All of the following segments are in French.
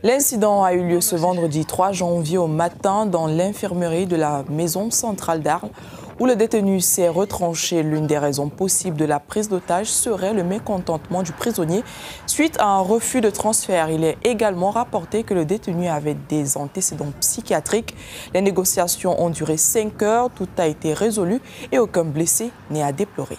L'incident a eu lieu ce vendredi 3 janvier au matin dans l'infirmerie de la maison centrale d'Arles, où le détenu s'est retranché. L'une des raisons possibles de la prise d'otage serait le mécontentement du prisonnier suite à un refus de transfert. Il est également rapporté que le détenu avait des antécédents psychiatriques. Les négociations ont duré 5 heures, tout a été résolu et aucun blessé n'est à déplorer.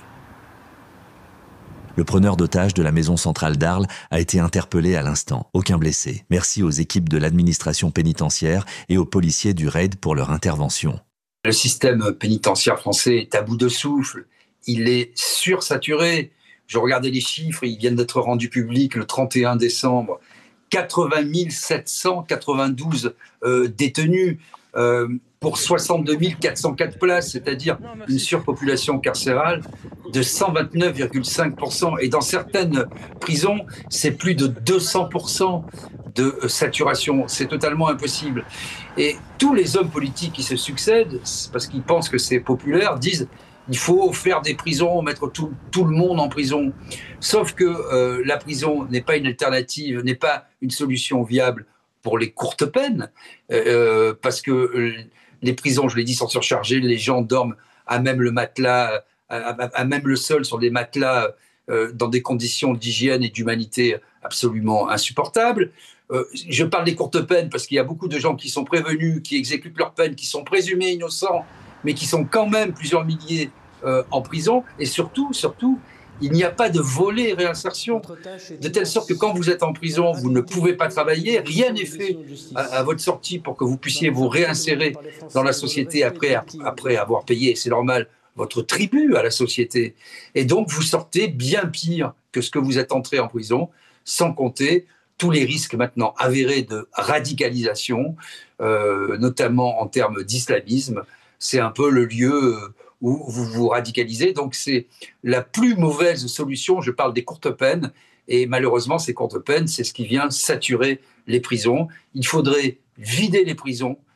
Le preneur d'otages de la maison centrale d'Arles a été interpellé à l'instant. Aucun blessé. Merci aux équipes de l'administration pénitentiaire et aux policiers du RAID pour leur intervention. Le système pénitentiaire français est à bout de souffle. Il est sursaturé. Je regardais les chiffres, ils viennent d'être rendus publics le 31 décembre. 80 792 détenus pour 62 404 places, c'est-à-dire une surpopulation carcérale de 129,5%. Et dans certaines prisons, c'est plus de 200% de saturation. C'est totalement impossible. Et tous les hommes politiques qui se succèdent, parce qu'ils pensent que c'est populaire, disent il faut faire des prisons, mettre tout le monde en prison. Sauf que la prison n'est pas une alternative, n'est pas une solution viable pour les courtes peines, parce que les prisons, je l'ai dit, sont surchargées, les gens dorment à même le matelas, à même le sol sur des matelas, dans des conditions d'hygiène et d'humanité absolument insupportables. Je parle des courtes peines parce qu'il y a beaucoup de gens qui sont prévenus, qui exécutent leurs peines, qui sont présumés innocents, mais qui sont quand même plusieurs milliers en prison. Et surtout, il n'y a pas de volet réinsertion, de telle sorte que quand vous êtes en prison, vous ne pouvez pas travailler, rien n'est fait à votre sortie pour que vous puissiez vous réinsérer dans la société après avoir payé, c'est normal, votre tribut à la société. Et donc, vous sortez bien pire que ce que vous êtes entré en prison, sans compter tous les risques maintenant avérés de radicalisation, notamment en termes d'islamisme. C'est un peu le lieu où vous vous radicalisez. Donc, c'est la plus mauvaise solution. Je parle des courtes peines. Et malheureusement, ces courtes peines, c'est ce qui vient saturer les prisons. Il faudrait vider les prisons